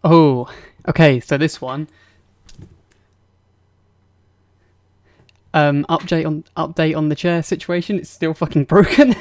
Oh, okay, so this one. Update on the chair situation. It's still fucking broken.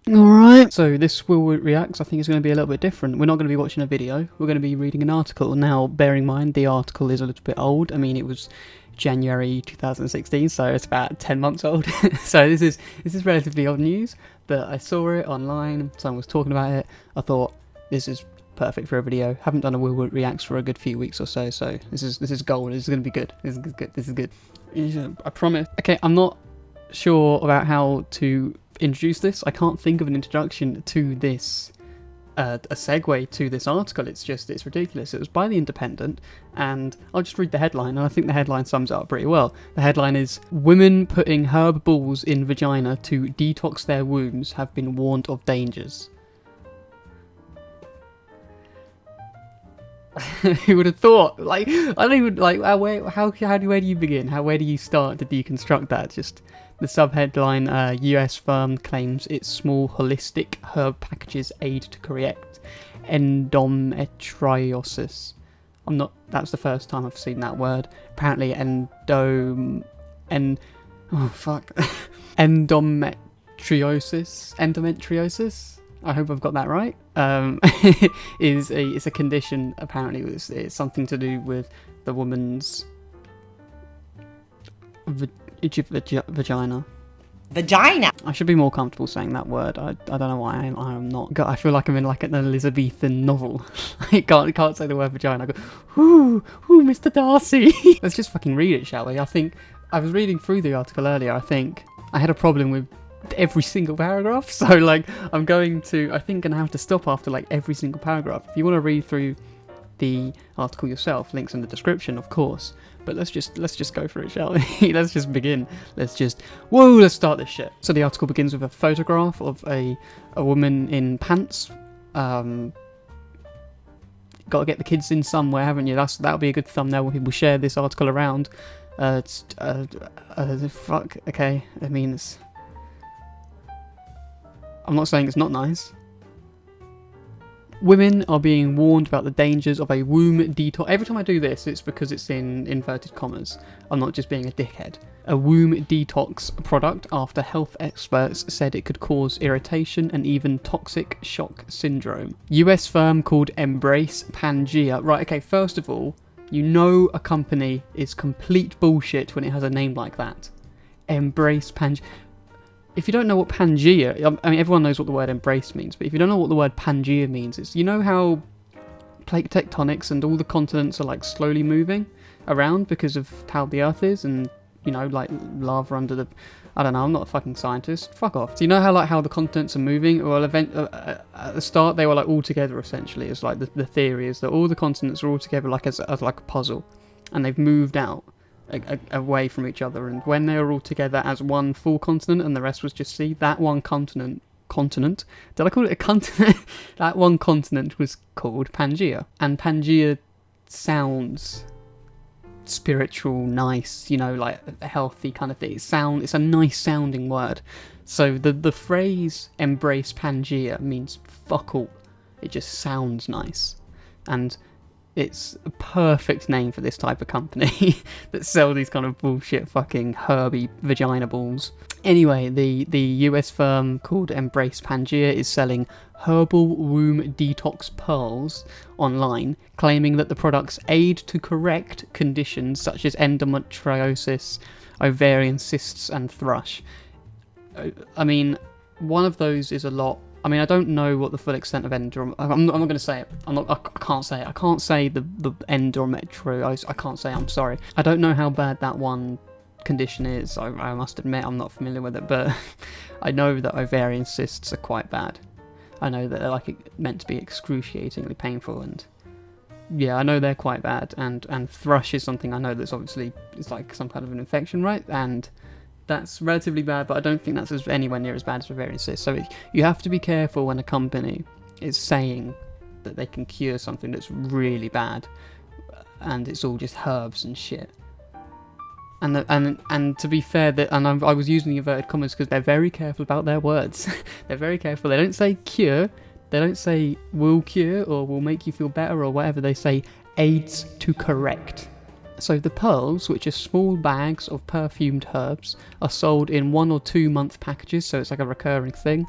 Alright, so this Will Reacts I think is going to be a little bit different. We're not going to be watching a video, we're going to be reading an article. Now, bearing in mind, the article is a little bit old. I mean, it was January 2016, so it's about 10 months old. So this is relatively old news, but I saw it online, someone was talking about it. I thought, this is perfect for a video. Haven't done a Will Reacts for a good few weeks or so, so this is gold. This is going to be good. This is good. I promise. Okay, I'm not sure about how to introduce this. I can't think of an introduction to this, a segue to this article. It's ridiculous. It was by The Independent, and I'll just read the headline, and I think the headline sums it up pretty well. The headline is, "Women putting herb balls in vagina to detox their wombs have been warned of dangers." Who would have thought? Like, I don't even, like, where do you begin? Where do you start to deconstruct that? Just the subheadline, US firm claims its small holistic herb packages aid to correct endometriosis. That's the first time I've seen that word. Apparently endometriosis. I hope I've got that right. It's a condition. Apparently, it's something to do with the woman's vagina. Vagina. I should be more comfortable saying that word. I don't know why I'm not. God, I feel like I'm in like an Elizabethan novel. I can't say the word vagina. I go, ooh, Mr. Darcy. Let's just fucking read it, shall we? I think I was reading through the article earlier. I think I had a problem with every single paragraph, so like I'm gonna have to stop after like every single paragraph. If you want to read through the article yourself, links in the description, of course, but let's just go for it, shall we? Let's just begin. Let's start this shit. So the article begins with a photograph of a woman in pants. Gotta get the kids in somewhere, haven't you? That'll be a good thumbnail when people share this article around. Fuck, okay, I mean, I'm not saying it's not nice. Women are being warned about the dangers of a womb detox. Every time I do this, it's because it's in inverted commas. I'm not just being a dickhead. A womb detox product after health experts said it could cause irritation and even toxic shock syndrome. US firm called Embrace Pangea. Right, okay, first of all, you know a company is complete bullshit when it has a name like that. Embrace Pangea. If you don't know what Pangea, I mean, everyone knows what the word embrace means, but if you don't know what the word Pangea means, it's, you know how plate tectonics and all the continents are like slowly moving around because of how the Earth is, and, you know, like lava under the, I don't know, I'm not a fucking scientist, fuck off. Do you know how the continents are moving? Well, at the start they were like all together essentially. It's like the theory is that all the continents are all together like as like a puzzle, and they've moved out away from each other, and when they were all together as one full continent and the rest was just sea, that one continent, did I call it a continent? That one continent was called Pangea, and Pangea sounds spiritual, nice, you know, like a healthy kind of thing. It's a nice sounding word. So the phrase embrace Pangea means fuck all. It just sounds nice, and it's a perfect name for this type of company that sell these kind of bullshit fucking herby vagina balls. Anyway, the US firm called Embrace Pangea is selling herbal womb detox pearls online, claiming that the products aid to correct conditions such as endometriosis, ovarian cysts, and thrush. I mean, one of those is a lot. I mean, I don't know what the full extent of I'm not going to say it. I can't say it. I can't say the endometriosis. I can't say. I'm sorry. I don't know how bad that one condition is. I must admit, I'm not familiar with it, but I know that ovarian cysts are quite bad. I know that they're like meant to be excruciatingly painful, and yeah, I know they're quite bad. And thrush is something I know that's obviously, it's like some kind of an infection, right? And that's relatively bad, but I don't think that's anywhere near as bad as ovarian cysts. So you have to be careful when a company is saying that they can cure something that's really bad, and it's all just herbs and shit. And to be fair, I was using the inverted commas because they're very careful about their words. They're very careful. They don't say cure, They don't say will cure or will make you feel better or whatever. They say aids to correct. So the pearls, which are small bags of perfumed herbs, are sold in 1 or 2 month packages, so it's like a recurring thing,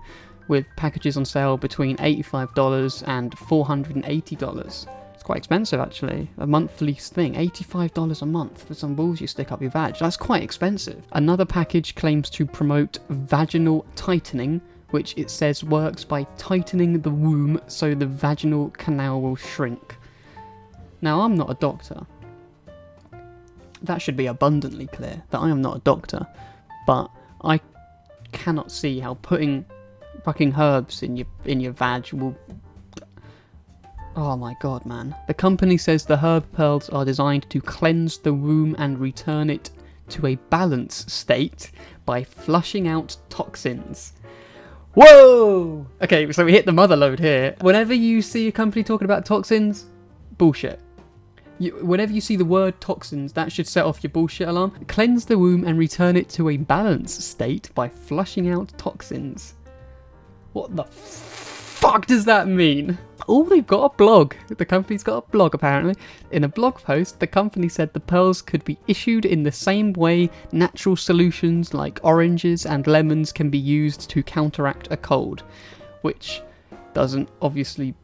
with packages on sale between $85 and $480. It's quite expensive actually, a monthly thing, $85 a month for some balls you stick up your vag. That's quite expensive. Another package claims to promote vaginal tightening, which it says works by tightening the womb so the vaginal canal will shrink. Now, I'm not a doctor. That should be abundantly clear that I am not a doctor, but I cannot see how putting fucking herbs in your vag will... Oh my god, man. The company says the herb pearls are designed to cleanse the womb and return it to a balanced state by flushing out toxins. Whoa! Okay, so we hit the mother load here. Whenever you see a company talking about toxins, bullshit. Whenever you see the word toxins, that should set off your bullshit alarm. Cleanse the womb and return it to a balanced state by flushing out toxins. What the fuck does that mean? Oh, they've got a blog. The company's got a blog, apparently. In a blog post, the company said the pearls could be issued in the same way natural solutions like oranges and lemons can be used to counteract a cold, which doesn't obviously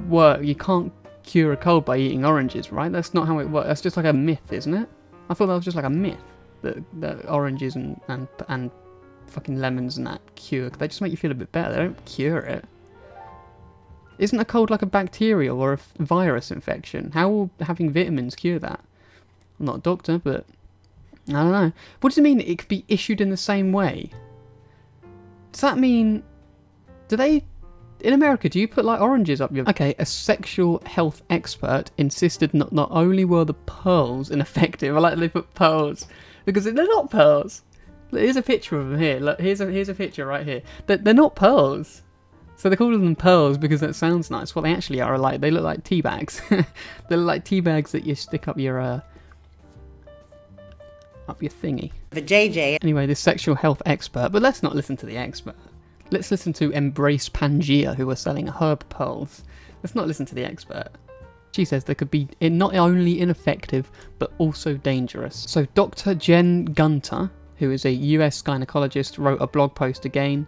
work. You can't cure a cold by eating oranges, right? That's not how it works. That's just like a myth, isn't it? I thought that was just like a myth, that oranges and fucking lemons and that cure. They just make you feel a bit better. They don't cure it. Isn't a cold like a bacterial or a virus infection? How will having vitamins cure that? I'm not a doctor, but I don't know. What does it mean it could be issued in the same way? Does that mean... Do they... In America, do you put like oranges up your... Okay, a sexual health expert insisted not only were the pearls ineffective, I like that they put pearls, because they're not pearls. Here's a picture of them here. Look, here's a picture right here. They're not pearls. So they call them pearls because that sounds nice. What they actually are like, they look like tea bags. They look like tea bags that you stick up your thingy. The JJ. Anyway, this sexual health expert, but let's not listen to the expert. Let's listen to Embrace Pangea, who are selling herb pearls. Let's not listen to the expert. She says they could be not only ineffective, but also dangerous. So Dr. Jen Gunter, who is a US gynecologist, wrote a blog post again.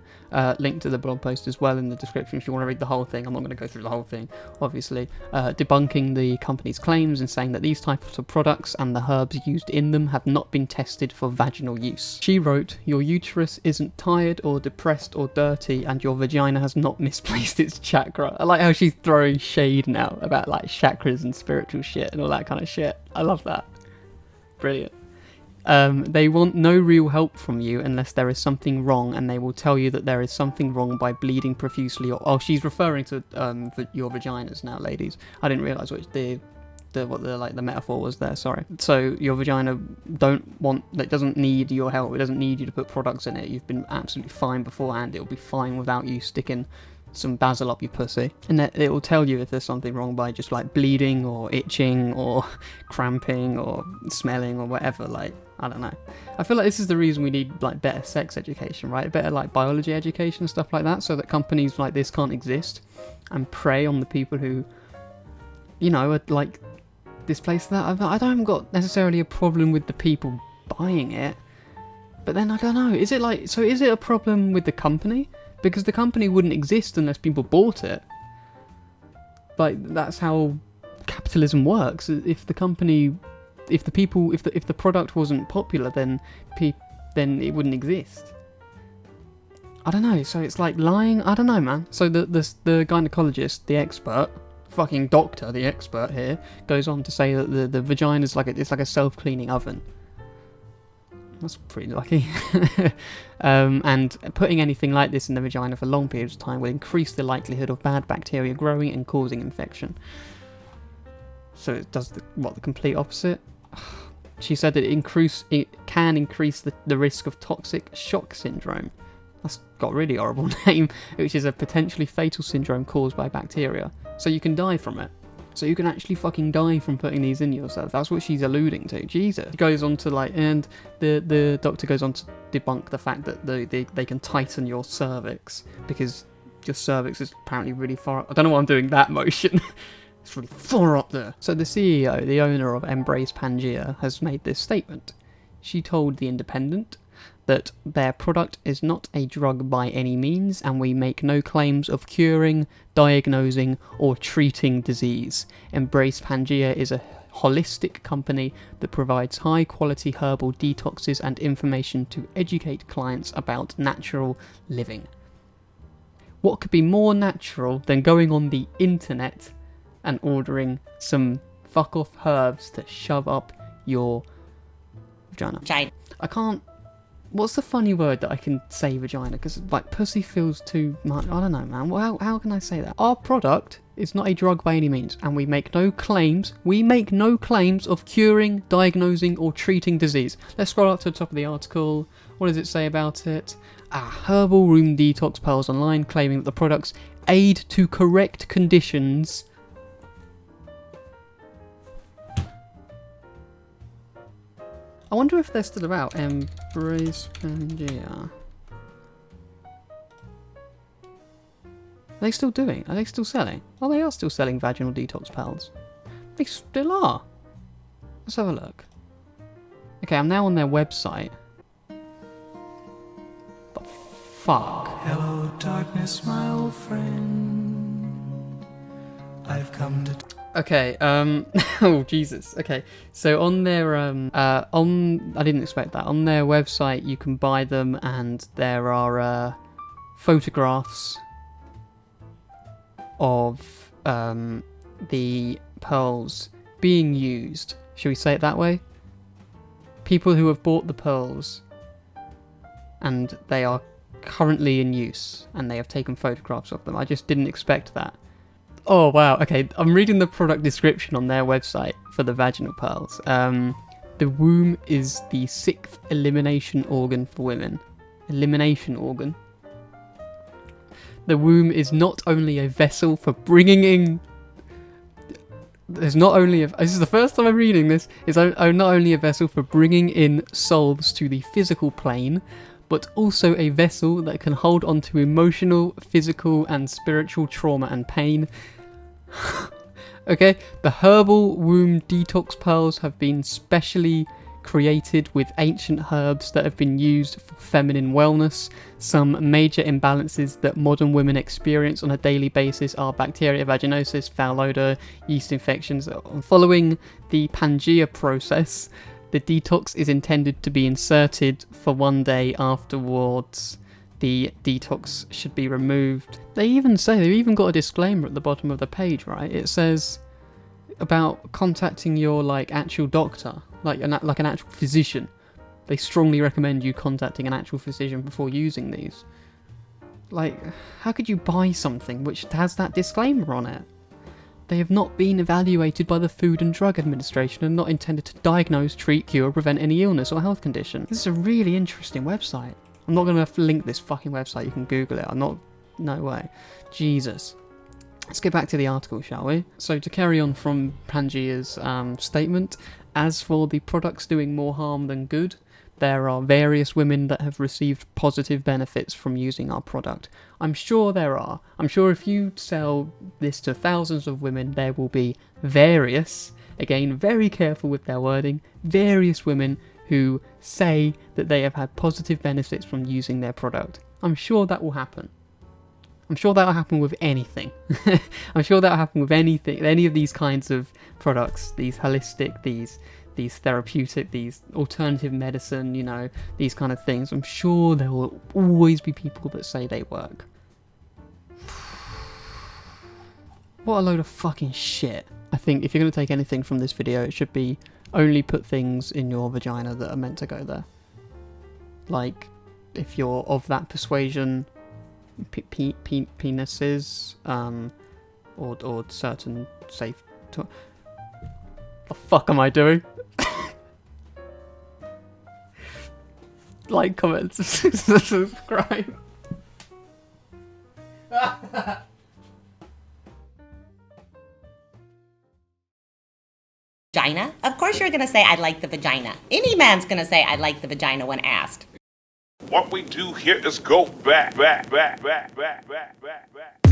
Link to the blog post as well in the description if you want to read the whole thing. I'm not going to go through the whole thing, obviously. Debunking the company's claims and saying that these types of products and the herbs used in them have not been tested for vaginal use. She wrote, "Your uterus isn't tired or depressed or dirty, and your vagina has not misplaced its chakra." I like how she's throwing shade now about like chakras and spiritual shit and all that kind of shit. I love that. Brilliant. They want no real help from you unless there is something wrong, and they will tell you that there is something wrong by bleeding profusely. Oh, she's referring to your vaginas now, ladies. I didn't realise what the metaphor was there. Sorry. So your vagina doesn't need your help. It doesn't need you to put products in it. You've been absolutely fine beforehand. It'll be fine without you sticking some basil up your pussy, and it will tell you if there's something wrong by just like bleeding or itching or cramping or smelling or whatever. Like, I don't know. I feel like this is the reason we need like better sex education, right? Better like biology education and stuff like that, so that companies like this can't exist and prey on the people who, you know, are like displace that. I haven't got necessarily a problem with the people buying it, but then I don't know. Is it a problem with the company? Because the company wouldn't exist unless people bought it. Like, that's how capitalism works. If the product wasn't popular, then it wouldn't exist. I don't know. So it's like lying. I don't know, man. So the gynecologist, the expert, fucking doctor, the expert here, goes on to say that the vagina is like it's like a self-cleaning oven. That's pretty lucky. And putting anything like this in the vagina for long periods of time will increase the likelihood of bad bacteria growing and causing infection. So it does the complete opposite. She said that it can increase the risk of toxic shock syndrome. That's got a really horrible name, which is a potentially fatal syndrome caused by bacteria. So you can die from it. So you can actually fucking die from putting these in yourself. That's what she's alluding to. Jesus. He goes on to and the doctor goes on to debunk the fact that they can tighten your cervix, because Your cervix is apparently really far up. I don't know why I'm doing that motion. It's really far up there. So the CEO, the owner of Embrace Pangea, has made this statement. She told The Independent that their product is not a drug by any means, and we make no claims of curing, diagnosing, or treating disease. Embrace Pangea is a holistic company that provides high-quality herbal detoxes and information to educate clients about natural living. What could be more natural than going on the internet and ordering some fuck-off herbs to shove up your vagina? I can't... What's the funny word that I can say vagina? Because, like, pussy feels too much... I don't know, man. How can I say that? Our product is not a drug by any means, and we make no claims. We make no claims of curing, diagnosing, or treating disease. Let's scroll up to the top of the article. What does it say about it? Herbal room detox pearls online claiming that the products aid to correct conditions... I wonder if they're still about. Embrace Pangea. Are they still doing? Are they still selling? Oh, they are still selling vaginal detox pearls. They still are. Let's have a look. Okay, I'm now on their website. The fuck? Hello, darkness, my old friend. I've come to... Okay, oh Jesus, okay, so on their, I didn't expect that, on their website you can buy them and there are, photographs of, the pearls being used, shall we say it that way? People who have bought the pearls and they are currently in use and they have taken photographs of them. I just didn't expect that. Oh wow, okay, I'm reading the product description on their website for the vaginal pearls. The womb is the 6th elimination organ for women. Elimination organ. The womb is not only a vessel for bringing in... This is the first time I'm reading this. It's not only a vessel for bringing in souls to the physical plane, but also a vessel that can hold on to emotional, physical, and spiritual trauma and pain. Okay, the herbal womb detox pearls have been specially created with ancient herbs that have been used for feminine wellness. Some major imbalances that modern women experience on a daily basis are bacteria vaginosis, foul odor, yeast infections. Following the Pangea process, the detox is intended to be inserted for 1 day afterwards. The detox should be removed. They've even got a disclaimer at the bottom of the page, right? It says about contacting your actual doctor, like an actual physician. They strongly recommend you contacting an actual physician before using these. Like, how could you buy something which has that disclaimer on it? They have not been evaluated by the Food and Drug Administration and not intended to diagnose, treat, cure, or prevent any illness or health condition. This is a really interesting website. I'm not going to link this fucking website, you can Google it. No way. Jesus. Let's get back to the article, shall we? So to carry on from Pangea's statement, as for the products doing more harm than good, there are various women that have received positive benefits from using our product. I'm sure there are. I'm sure if you sell this to thousands of women, there will be various, again, very careful with their wording, various women who say that they have had positive benefits from using their product. I'm sure that will happen. I'm sure that will happen with anything. I'm sure that will happen with anything, any of these kinds of products, these holistic, these therapeutic, these alternative medicine, you know, these kind of things. I'm sure there will always be people that say they work. What a load of fucking shit. I think if you're going to take anything from this video, it should be only put things in your vagina that are meant to go there. Like, if you're of that persuasion, penises, or certain safe... The fuck am I doing? Like, comment, subscribe. Vagina? Of course you're gonna say I like the vagina. Any man's gonna say I like the vagina when asked. What we do here is go back, back, back, back, back, back, back, back.